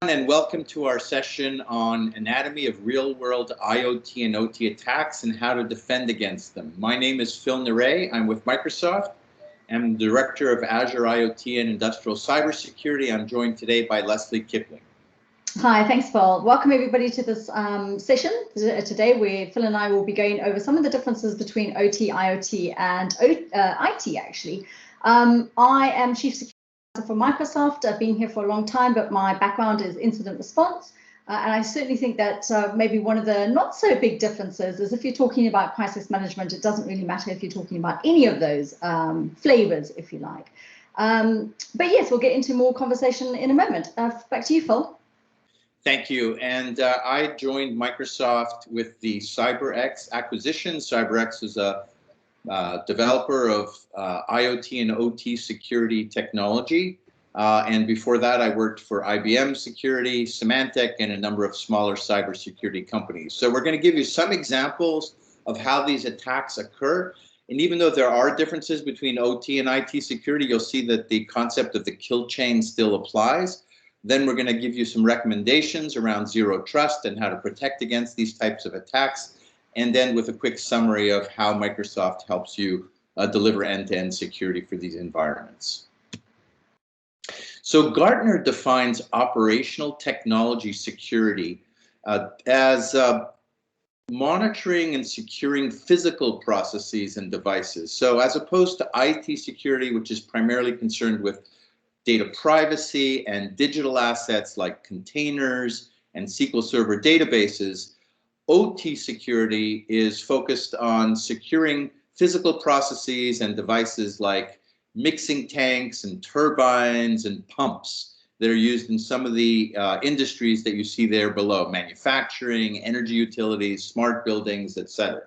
And welcome to our session on anatomy of real-world IoT and OT attacks and how to defend against them. My name is Phil Neray. I'm with Microsoft. I'm Director of Azure IoT and Industrial Cybersecurity. I'm joined today by Lesley Kipling. Hi, thanks, Phil. Welcome everybody to this session today where Phil and I will be going over some of the differences between OT, IoT, and IT, actually. I am Chief Security Officer for Microsoft. I've been here for a long time, but my background is incident response. And I certainly think that maybe one of the not so big differences is if you're talking about crisis management, it doesn't really matter if you're talking about any of those flavors, if you like. But yes, we'll get into more conversation in a moment. Back to you, Phil. Thank you. And I joined Microsoft with the CyberX acquisition. CyberX is a developer of IoT and OT security technology. And before that, I worked for IBM Security, Symantec, and a number of smaller cybersecurity companies. So we're going to give you some examples of how these attacks occur. And even though there are differences between OT and IT security, you'll see that the concept of the kill chain still applies. Then we're going to give you some recommendations around zero trust and how to protect against these types of attacks. And then with a quick summary of how Microsoft helps you deliver end-to-end security for these environments. So Gartner defines operational technology security as monitoring and securing physical processes and devices. So as opposed to IT security, which is primarily concerned with data privacy and digital assets like containers and SQL Server databases, OT security is focused on securing physical processes and devices like mixing tanks and turbines and pumps that are used in some of the industries that you see there below: manufacturing, energy utilities, smart buildings, etc.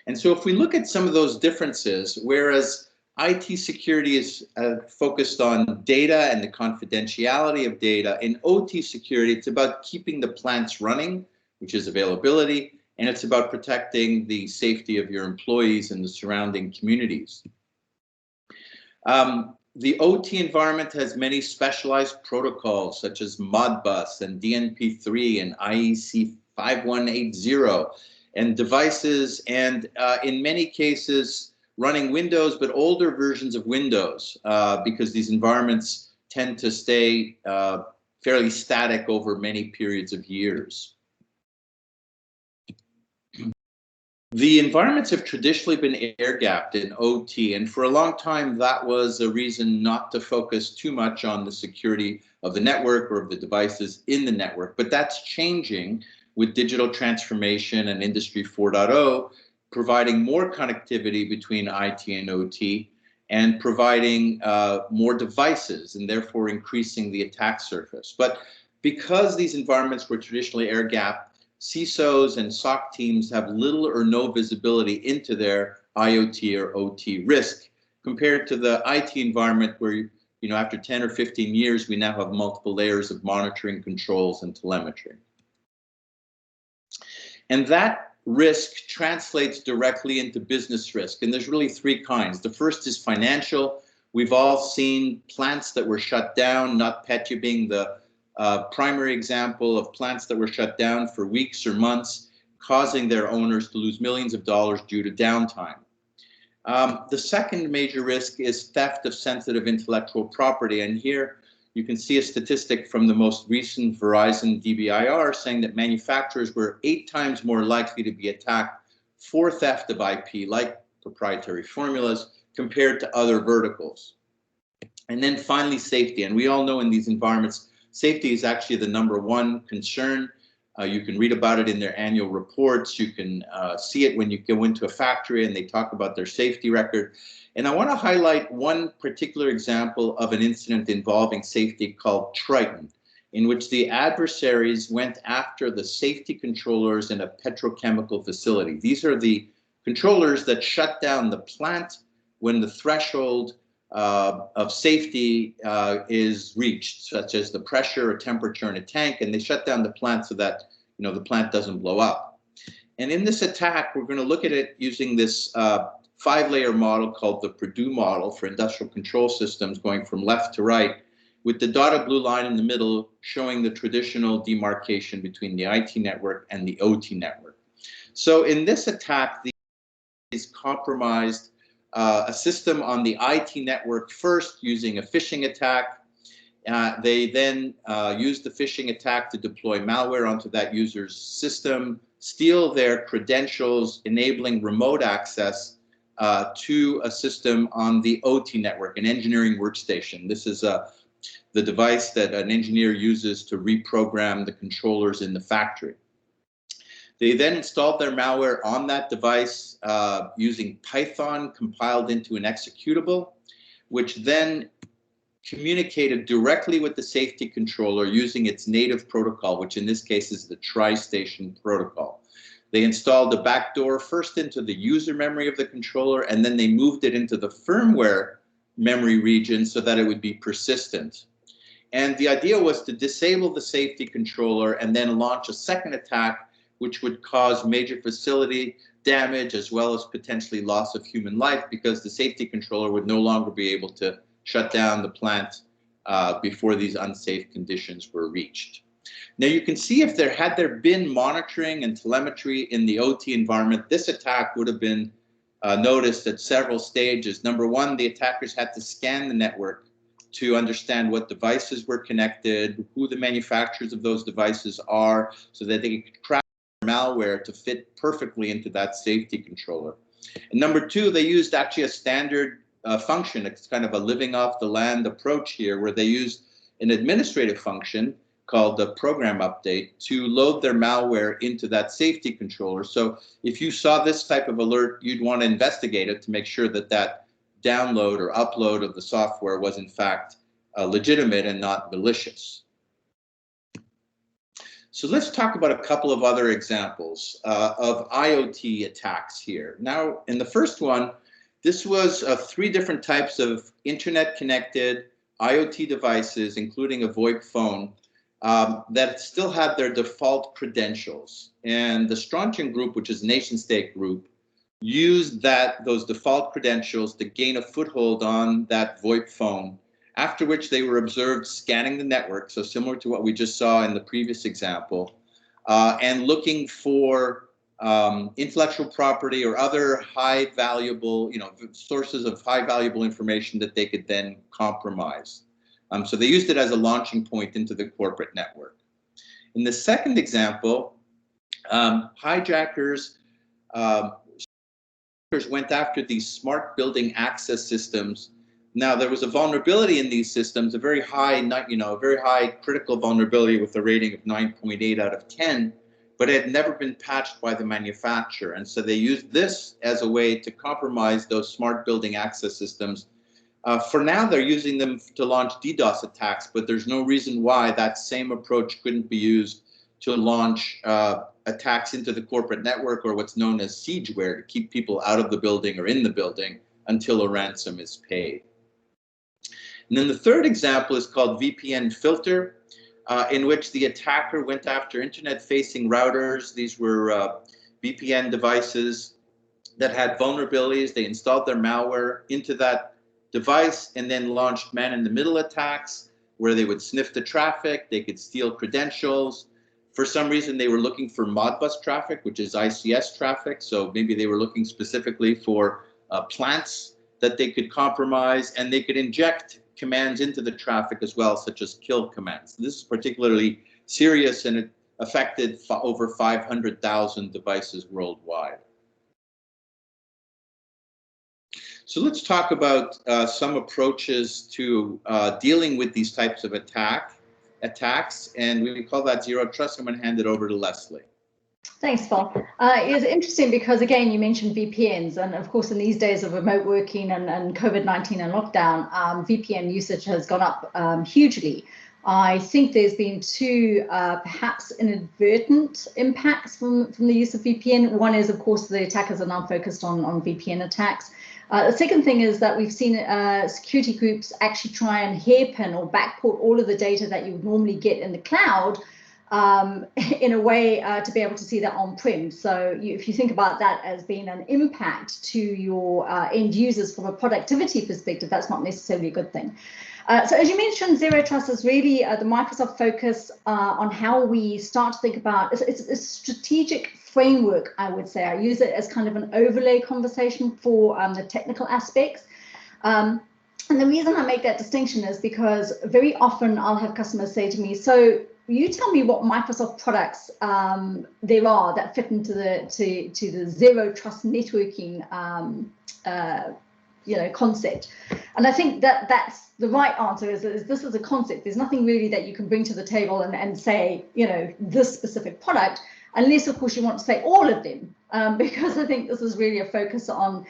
And so if we look at some of those differences, whereas IT security is focused on data and the confidentiality of data, in OT security, it's about keeping the plants running, which is availability, and it's about protecting the safety of your employees and the surrounding communities. The OT environment has many specialized protocols such as Modbus and DNP3 and IEC 5180 and devices, and in many cases running Windows, but older versions of Windows, because these environments tend to stay fairly static over many periods of years. The environments have traditionally been air-gapped in OT, and for a long time that was a reason not to focus too much on the security of the network or of the devices in the network. But that's changing with digital transformation and Industry 4.0, providing more connectivity between IT and OT and providing more devices and therefore increasing the attack surface. But because these environments were traditionally air-gapped, CISOs and SOC teams have little or no visibility into their IoT or OT risk compared to the IT environment where, after 10 or 15 years, we now have multiple layers of monitoring, controls, and telemetry. And that risk translates directly into business risk, and there's really three kinds. The first is financial. We've all seen plants that were shut down, NotPetya being the primary example of plants that were shut down for weeks or months, causing their owners to lose millions of dollars due to downtime. The second major risk is theft of sensitive intellectual property, and here you can see a statistic from the most recent Verizon DBIR saying that manufacturers were 8 times more likely to be attacked for theft of IP, like proprietary formulas, compared to other verticals. And then finally, safety. And we all know in these environments, safety is actually the #1 concern. You can read about it in their annual reports. You can see it when you go into a factory and they talk about their safety record. And I want to highlight one particular example of an incident involving safety called Triton, in which the adversaries went after the safety controllers in a petrochemical facility. These are the controllers that shut down the plant when the threshold of safety is reached, such as the pressure or temperature in a tank, and they shut down the plant so that the plant doesn't blow up. And in this attack, we're going to look at it using this 5-layer model called the Purdue model for industrial control systems, going from left to right. with the dotted blue line in the middle showing the traditional demarcation between the IT network and the OT network. So in this attack, is compromised a system on the IT network first using a phishing attack. They then use the phishing attack to deploy malware onto that user's system, steal their credentials, enabling remote access to a system on the OT network, an engineering workstation. This is the device that an engineer uses to reprogram the controllers in the factory. They then installed their malware on that device using Python compiled into an executable, which then communicated directly with the safety controller using its native protocol, which in this case is the tri-station protocol. They installed a backdoor first into the user memory of the controller, and then they moved it into the firmware memory region so that it would be persistent. And the idea was to disable the safety controller and then launch a second attack, which would cause major facility damage as well as potentially loss of human life, because the safety controller would no longer be able to shut down the plant before these unsafe conditions were reached. Now you can see if there had been monitoring and telemetry in the OT environment, this attack would have been noticed at several stages. Number one, the attackers had to scan the network to understand what devices were connected, who the manufacturers of those devices are, so that they could craft malware to fit perfectly into that safety controller. And number two, they used actually a standard function. It's kind of a living off the land approach here, where they used an administrative function called the program update to load their malware into that safety controller. So if you saw this type of alert, you'd want to investigate it to make sure that that download or upload of the software was in fact legitimate and not malicious. So let's talk about a couple of other examples of IoT attacks here. Now, in the first one, this was 3 different types of internet-connected IoT devices, including a VoIP phone, that still had their default credentials. And the Strontian group, which is a nation-state group, used those default credentials to gain a foothold on that VoIP phone, after which they were observed scanning the network, so similar to what we just saw in the previous example, and looking for intellectual property or other high valuable, sources of high valuable information that they could then compromise. So they used it as a launching point into the corporate network. In the second example, hijackers went after these smart building access systems. Now, there was a vulnerability in these systems, a very high critical vulnerability with a rating of 9.8 out of 10, but it had never been patched by the manufacturer. And so they used this as a way to compromise those smart building access systems. For now, they're using them to launch DDoS attacks, but there's no reason why that same approach couldn't be used to launch attacks into the corporate network, or what's known as siegeware, to keep people out of the building or in the building until a ransom is paid. And then the third example is called VPN filter, in which the attacker went after internet-facing routers. These were VPN devices that had vulnerabilities. They installed their malware into that device and then launched man-in-the-middle attacks, where they would sniff the traffic, they could steal credentials. For some reason, they were looking for Modbus traffic, which is ICS traffic. So maybe they were looking specifically for plants that they could compromise, and they could inject commands into the traffic as well, such as kill commands. This is particularly serious, and it affected over 500,000 devices worldwide. So let's talk about some approaches to dealing with these types of attacks, and we call that zero trust. I'm going to hand it over to Lesley. Thanks, Paul. It's interesting because, again, you mentioned VPNs, and of course, in these days of remote working and COVID-19 and lockdown, VPN usage has gone up hugely. I think there's been 2 perhaps inadvertent impacts from the use of VPN. One is, of course, the attackers are now focused on VPN attacks. The second thing is that we've seen security groups actually try and hairpin or backport all of the data that you would normally get in the cloud in a way to be able to see that on-prem. So if you think about that as being an impact to your end users from a productivity perspective, that's not necessarily a good thing. So as you mentioned, Zero Trust is really the Microsoft focus on how we start to think about, it's a strategic framework, I would say. I use it as kind of an overlay conversation for the technical aspects. And the reason I make that distinction is because very often I'll have customers say to me, so you tell me what Microsoft products there are that fit into the Zero Trust networking concept. And I think that that's the right answer is this is a concept. There's nothing really that you can bring to the table and say, this specific product, unless of course you want to say all of them, because I think this is really a focus on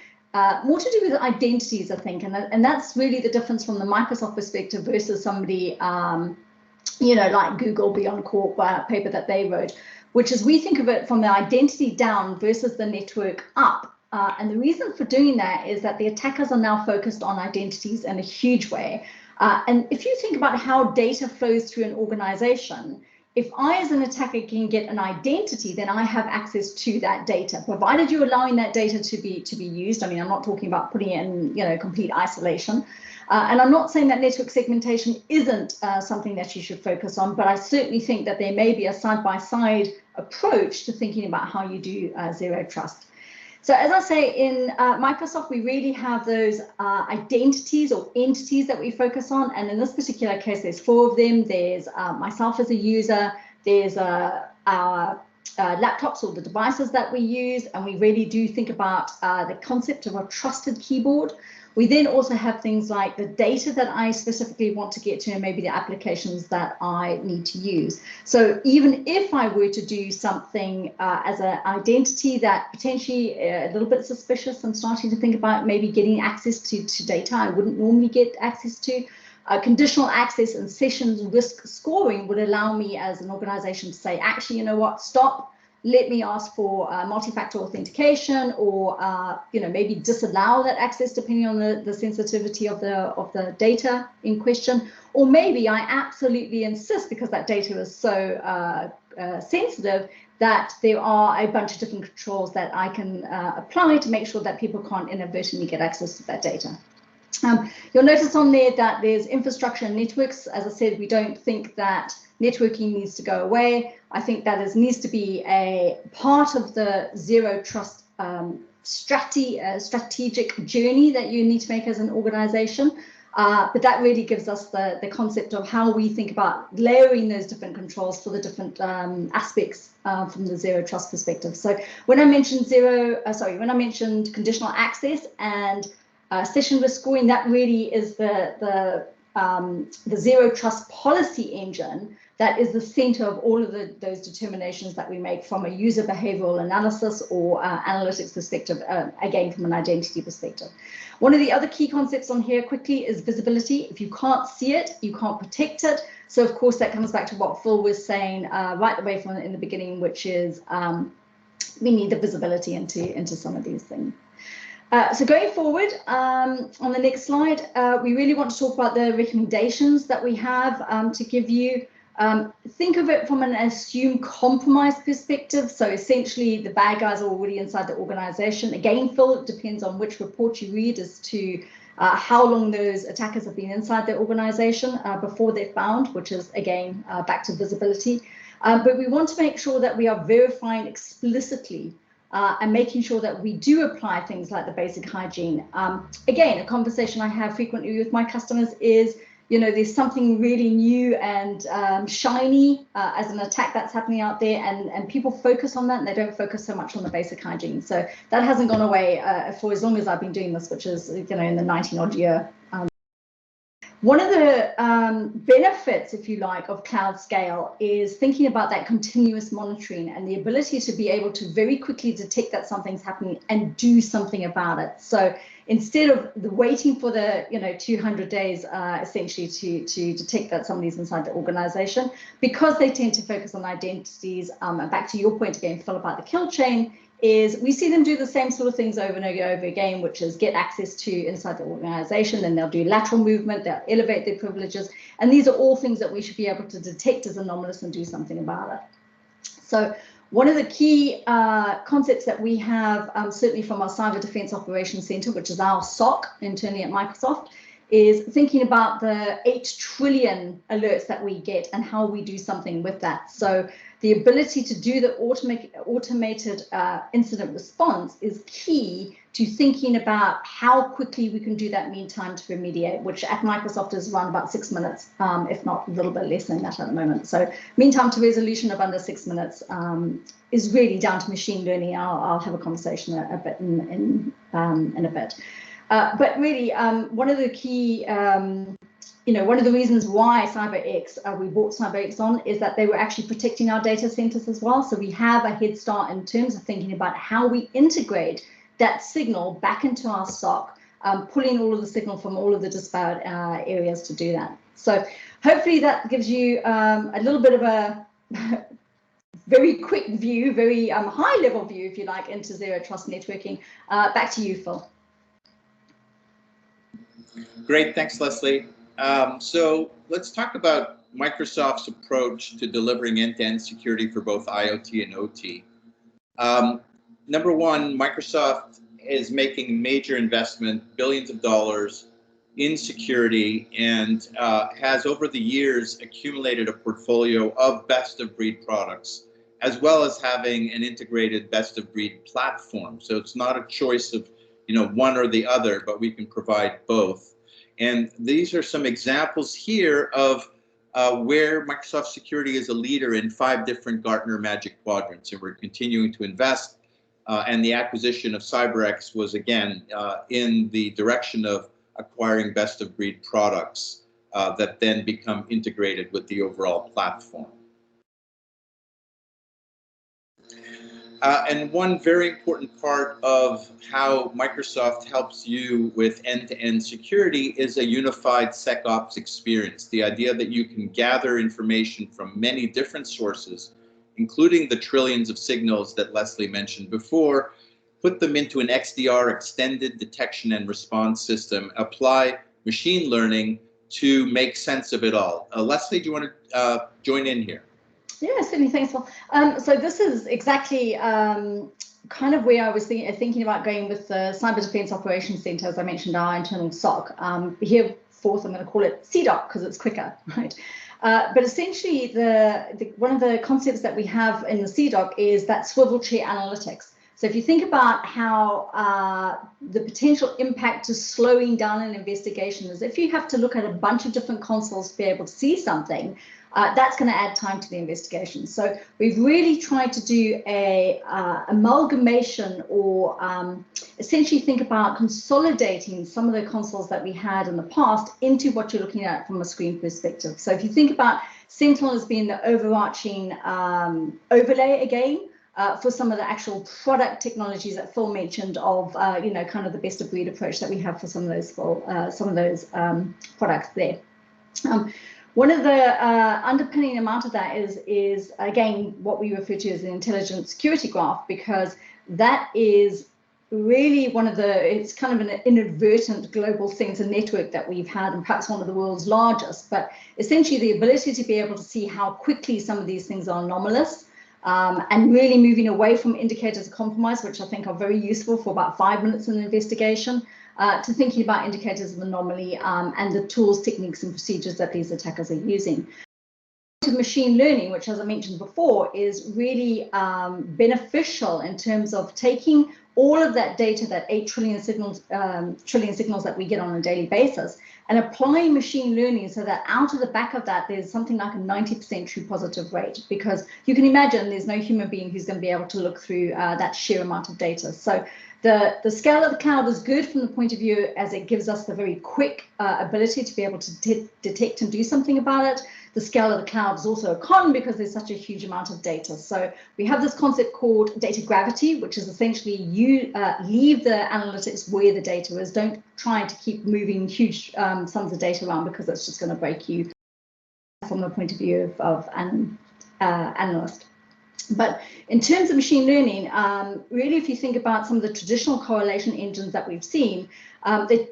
more to do with identities, I think, and that's really the difference from the Microsoft perspective versus somebody like Google Beyond Core paper that they wrote, which is we think of it from the identity down versus the network up. And the reason for doing that is that the attackers are now focused on identities in a huge way. And if you think about how data flows through an organization, if I as an attacker can get an identity, then I have access to that data, provided you're allowing that data to be used. I mean, I'm not talking about putting it in complete isolation. And I'm not saying that network segmentation isn't something that you should focus on, but I certainly think that there may be a side-by-side approach to thinking about how you do Zero Trust. So as I say, in Microsoft, we really have those identities or entities that we focus on. And in this particular case, there's 4 of them. There's myself as a user. There's our laptops or the devices that we use. And we really do think about the concept of a trusted keyboard. We then also have things like the data that I specifically want to get to and maybe the applications that I need to use. So even if I were to do something as an identity that potentially a little bit suspicious, I'm starting to think about maybe getting access to data I wouldn't normally get access to. Conditional access and sessions risk scoring would allow me as an organization to say, actually, you know what, stop. Let me ask for multi-factor authentication, or maybe disallow that access depending on the sensitivity of the data in question. Or maybe I absolutely insist, because that data is so sensitive, that there are a bunch of different controls that I can apply to make sure that people can't inadvertently get access to that data. You'll notice on there that there's infrastructure and networks. As I said, we don't think that networking needs to go away. I think that needs to be a part of the Zero Trust strategic journey that you need to make as an organization. But that really gives us the concept of how we think about layering those different controls for the different aspects from the Zero Trust perspective. So when I mentioned conditional access and session risk scoring, that really is the Zero Trust policy engine that is the center of all of those determinations that we make from a user behavioral analysis or analytics perspective, again, from an identity perspective. One of the other key concepts on here quickly is visibility. If you can't see it, you can't protect it. So of course, that comes back to what Phil was saying right away from in the beginning, which is we need the visibility into some of these things. So going forward, on the next slide, we really want to talk about the recommendations that we have to give you. Think of it from an assumed compromise perspective. So essentially, the bad guys are already inside the organization. Again, Phil, it depends on which report you read as to how long those attackers have been inside the organization before they're found, which is, again, back to visibility. But we want to make sure that we are verifying explicitly and making sure that we do apply things like the basic hygiene. Again, a conversation I have frequently with my customers is, there's something really new and shiny as an attack that's happening out there, and people focus on that and they don't focus so much on the basic hygiene. So that hasn't gone away for as long as I've been doing this, which is, in the 19-odd year. One of the benefits, if you like, of cloud scale is thinking about that continuous monitoring and the ability to be able to very quickly detect that something's happening and do something about it. So instead of waiting for the 200 days essentially to detect that somebody's inside the organization, because they tend to focus on identities. And back to your point again, Phil, about the kill chain, is we see them do the same sort of things over and over again, which is get access to inside the organization, then they'll do lateral movement, they'll elevate their privileges, and these are all things that we should be able to detect as anomalous and do something about it. So one of the key concepts that we have, certainly from our Cyber Defense Operations Center, which is our SOC internally at Microsoft, is thinking about the 8 trillion alerts that we get and how we do something with that. So the ability to do the automated incident response is key to thinking about how quickly we can do that mean time to remediate, which at Microsoft is around about 6 minutes, if not a little bit less than that at the moment. So mean time to resolution of under 6 minutes is really down to machine learning. I'll have a conversation a bit in a bit. But really, one of the key, one of the reasons why CyberX, we bought CyberX on, is that they were actually protecting our data centers as well. So we have a head start in terms of thinking about how we integrate that signal back into our SOC, pulling all of the signal from all of the disparate areas to do that. So hopefully that gives you a little bit of a very quick view, very high level view, if you like, into zero trust networking. Back to you, Phil. Great, thanks, Lesley. So let's talk about Microsoft's approach to delivering end-to-end security for both IoT and OT. Number one, Microsoft is making major investment, billions of dollars in security, and has over the years accumulated a portfolio of best-of-breed products, as well as having an integrated best-of-breed platform. So it's not a choice of one or the other, but we can provide both. And these are some examples here of where Microsoft Security is a leader in 5 different Gartner Magic Quadrants, and we're continuing to invest. And the acquisition of CyberX was, again, in the direction of acquiring best-of-breed products that then become integrated with the overall platform. And one very important part of how Microsoft helps you with end-to-end security is a unified SecOps experience. The idea that you can gather information from many different sources, including the trillions of signals that Lesley mentioned before, put them into an XDR, extended detection and response system, apply machine learning to make sense of it all. Lesley, do you want to join in here? Yeah, certainly, thanks, Phil. So this is exactly kind of where I was thinking about going with the Cyber Defense Operations Center, as I mentioned, our internal SOC. Here, fourth, I'm going to call it CDOC because it's quicker, right? But essentially, one of the concepts that we have in the CDOC is that swivel chair analytics. So if you think about how the potential impact to slowing down an investigation is, if you have to look at a bunch of different consoles to be able to see something, that's going to add time to the investigation. So we've really tried to do a amalgamation, or essentially think about consolidating some of the consoles that we had in the past into what you're looking at from a screen perspective. So if you think about Sentinel as being the overarching overlay again, for some of the actual product technologies that Phil mentioned of, kind of the best of breed approach that we have for some of those products there. One of the underpinning amount of that is again what we refer to as an intelligent security graph, because that is really it's kind of an inadvertent global sensor network that we've had, and perhaps one of the world's largest. But essentially the ability to be able to see how quickly some of these things are anomalous, and really moving away from indicators of compromise, which I think are very useful for about 5 minutes in an investigation, to thinking about indicators of anomaly and the tools, techniques, and procedures that these attackers are using. To machine learning, which, as I mentioned before, is really beneficial in terms of taking all of that data, that 8 trillion signals that we get on a daily basis, and applying machine learning so that out of the back of that, there's something like a 90% true positive rate, because you can imagine there's no human being who's going to be able to look through that sheer amount of data. So The scale of the cloud is good from the point of view as it gives us the very quick ability to be able to detect and do something about it. The scale of the cloud is also a con because there's such a huge amount of data. So we have this concept called data gravity, which is essentially you leave the analytics where the data is. Don't try to keep moving huge sums of data around because that's just going to break you from the point of view of an analyst. But in terms of machine learning, really, if you think about some of the traditional correlation engines that we've seen,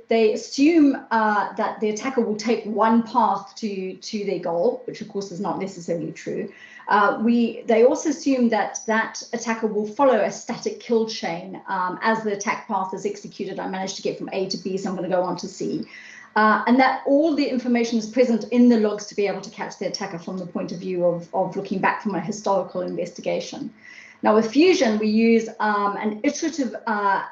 they assume that the attacker will take one path to their goal, which of course is not necessarily true. They also assume that that attacker will follow a static kill chain as the attack path is executed. I managed to get from A to B, so I'm going to go on to C. And that all the information is present in the logs to be able to catch the attacker from the point of view of looking back from a historical investigation. Now with Fusion, we use an iterative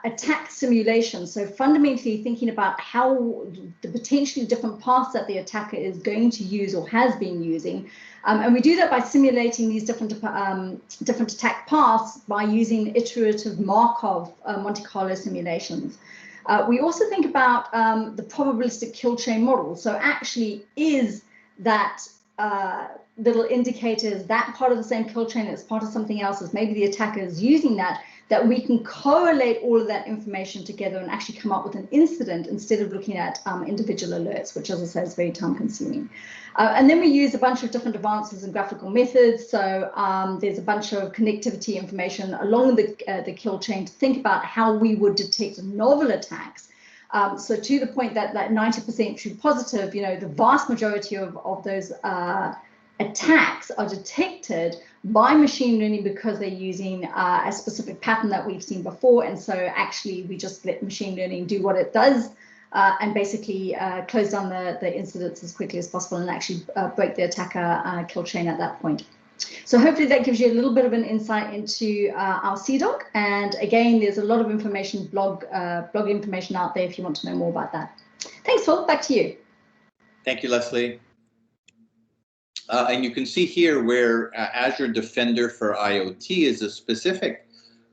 attack simulation. So fundamentally thinking about how the potentially different paths that the attacker is going to use or has been using. And we do that by simulating these different attack paths by using iterative Markov Monte Carlo simulations. We also think about the probabilistic kill chain model. So actually, is that little indicators that part of the same kill chain as part of something else, as maybe the attacker is using that we can correlate all of that information together and actually come up with an incident instead of looking at individual alerts, which, as I said, is very time consuming. And then we use a bunch of different advances in graphical methods. So there's a bunch of connectivity information along the kill chain to think about how we would detect novel attacks. So to the point that 90% true positive, you know, the vast majority of those attacks are detected by machine learning because they're using a specific pattern that we've seen before. And so actually we just let machine learning do what it does and basically close down the incidents as quickly as possible and actually break the attacker kill chain at that point. So hopefully that gives you a little bit of an insight into our CDOC. And again, there's a lot of information, blog information out there if you want to know more about that. Thanks, Phil. Back to you. Thank you, Lesley. And you can see here where Azure Defender for IoT is a specific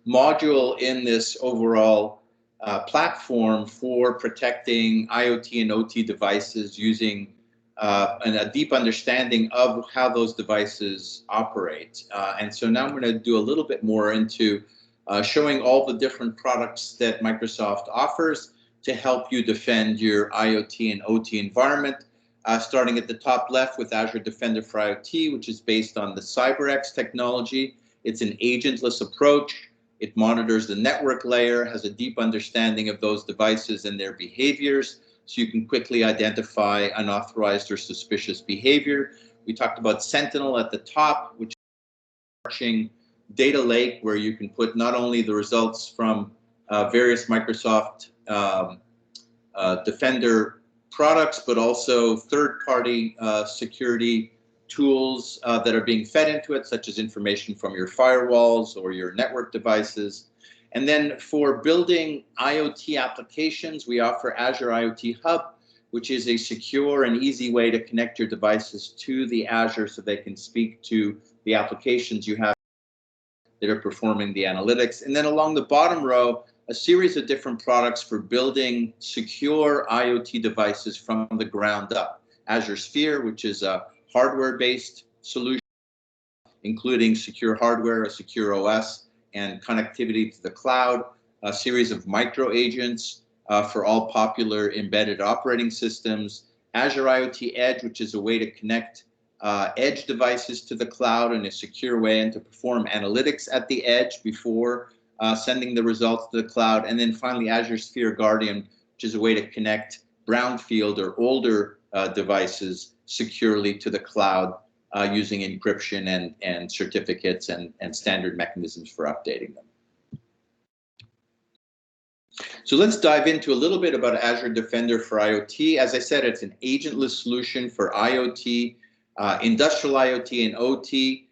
module in this overall platform for protecting IoT and OT devices using a deep understanding of how those devices operate. And so now I'm going to do a little bit more into showing all the different products that Microsoft offers to help you defend your IoT and OT environment. Starting at the top left with Azure Defender for IoT, which is based on the CyberX technology. It's an agentless approach. It monitors the network layer, has a deep understanding of those devices and their behaviors, so you can quickly identify unauthorized or suspicious behavior. We talked about Sentinel at the top, which is a marching data lake where you can put not only the results from various Microsoft Defender products, but also third-party security tools that are being fed into it, such as information from your firewalls or your network devices. And then for building IoT applications, we offer Azure IoT Hub, which is a secure and easy way to connect your devices to the Azure so they can speak to the applications you have that are performing the analytics. And then along the bottom row, a series of different products for building secure IoT devices from the ground up. Azure Sphere, which is a hardware-based solution, including secure hardware, a secure OS, and connectivity to the cloud. A series of micro agents for all popular embedded operating systems. Azure IoT Edge, which is a way to connect edge devices to the cloud in a secure way and to perform analytics at the edge before sending the results to the cloud. And then finally, Azure Sphere Guardian, which is a way to connect brownfield or older devices securely to the cloud using encryption and certificates and standard mechanisms for updating them. So let's dive into a little bit about Azure Defender for IoT. As I said, it's an agentless solution for IoT, industrial IoT and OT.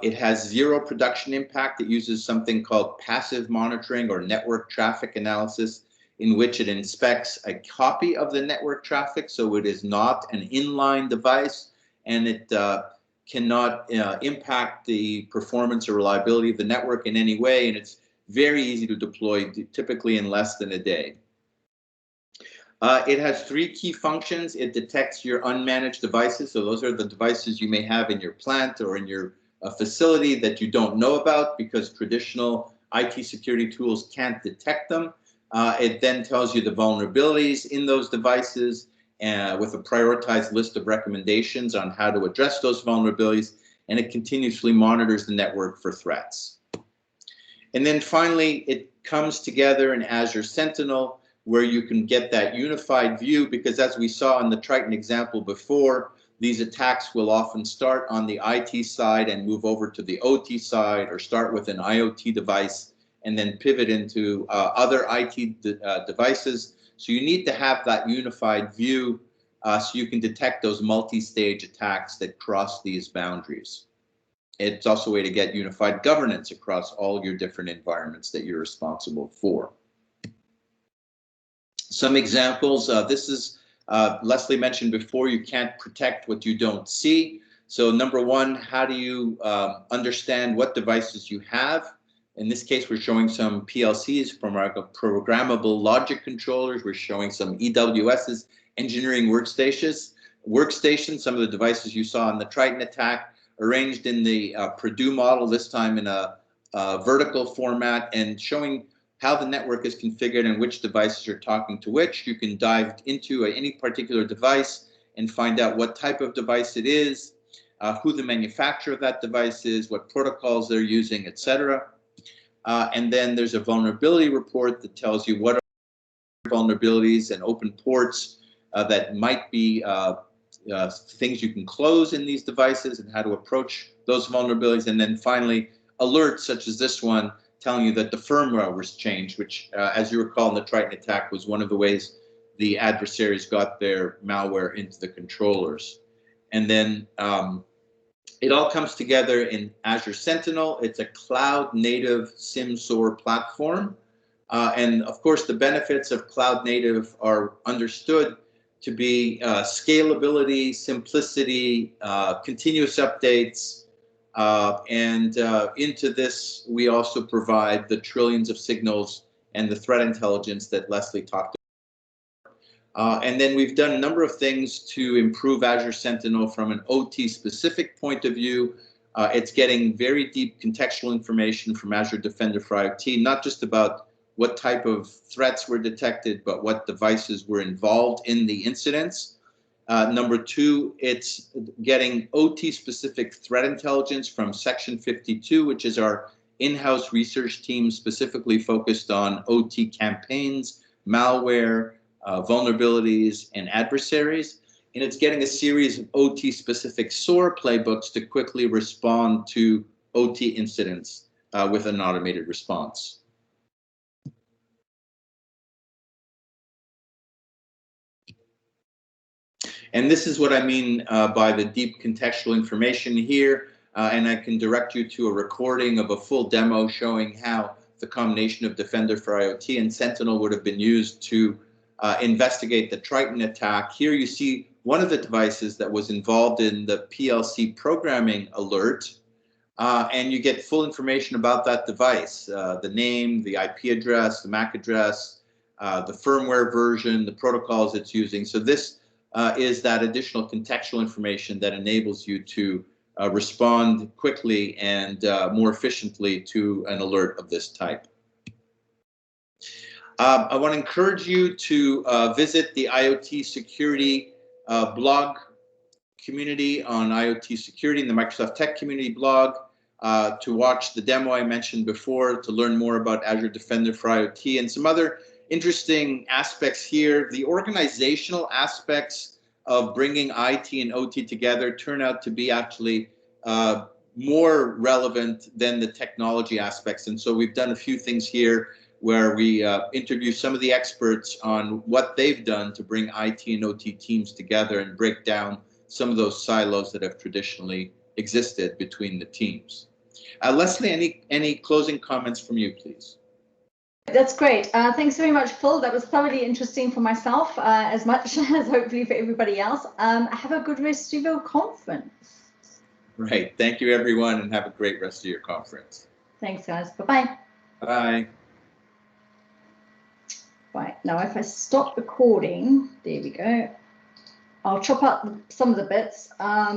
It has zero production impact. It uses something called passive monitoring or network traffic analysis, in which it inspects a copy of the network traffic. So it is not an inline device, and it cannot impact the performance or reliability of the network in any way. And it's very easy to deploy, typically in less than a day. It has 3 key functions. It detects your unmanaged devices. So those are the devices you may have in your plant or in your facility that you don't know about because traditional IT security tools can't detect them. It then tells you the vulnerabilities in those devices with a prioritized list of recommendations on how to address those vulnerabilities, and it continuously monitors the network for threats. And then finally, it comes together in Azure Sentinel, where you can get that unified view, because as we saw in the Triton example before, these attacks will often start on the IT side and move over to the OT side, or start with an IoT device and then pivot into other IT devices. So you need to have that unified view so you can detect those multi-stage attacks that cross these boundaries. It's also a way to get unified governance across all your different environments that you're responsible for. Some examples, this is, Lesley mentioned before, you can't protect what you don't see. So number one, how do you understand what devices you have? In this case, we're showing some PLCs from our programmable logic controllers. We're showing some EWSs, engineering workstations, some of the devices you saw in the Triton attack, arranged in the Purdue model, this time in a vertical format, and showing how the network is configured and which devices are talking to which. You can dive into any particular device and find out what type of device it is, who the manufacturer of that device is, what protocols they're using, etc. And then there's a vulnerability report that tells you what are vulnerabilities and open ports that might be things you can close in these devices and how to approach those vulnerabilities. And then finally, alerts such as this one telling you that the firmware was changed, which, as you recall in the Triton attack, was one of the ways the adversaries got their malware into the controllers. And then it all comes together in Azure Sentinel. It's a cloud-native SIM-SOAR platform. And of course, the benefits of cloud-native are understood to be scalability, simplicity, continuous updates, and into this, we also provide the trillions of signals and the threat intelligence that Lesley talked about. And then we've done a number of things to improve Azure Sentinel from an OT specific point of view. It's getting very deep contextual information from Azure Defender for IoT, not just about what type of threats were detected, but what devices were involved in the incidents. Number two, it's getting OT-specific threat intelligence from Section 52, which is our in-house research team specifically focused on OT campaigns, malware, vulnerabilities, and adversaries. And it's getting a series of OT-specific SOAR playbooks to quickly respond to OT incidents with an automated response. And this is what I mean by the deep contextual information here. And I can direct you to a recording of a full demo showing how the combination of Defender for IoT and Sentinel would have been used to investigate the Triton attack. Here you see one of the devices that was involved in the PLC programming alert. And you get full information about that device, the name, the IP address, the MAC address, the firmware version, the protocols it's using. So this is that additional contextual information that enables you to respond quickly and more efficiently to an alert of this type. I want to encourage you to visit the IoT security blog community on IoT security in the Microsoft Tech Community blog, to watch the demo I mentioned before, to learn more about Azure Defender for IoT and some other interesting aspects here. The organizational aspects of bringing IT and OT together turn out to be actually more relevant than the technology aspects. And so we've done a few things here where we interview some of the experts on what they've done to bring IT and OT teams together and break down some of those silos that have traditionally existed between the teams. Lesley, any closing comments from you, please? That's great. Thanks very much, Phil. That was thoroughly interesting for myself, as much as hopefully for everybody else. Have a good rest of your conference. Right. Thank you, everyone, and have a great rest of your conference. Thanks, guys. Bye-bye. Bye. Right, now if I stop recording, there we go. I'll chop out some of the bits.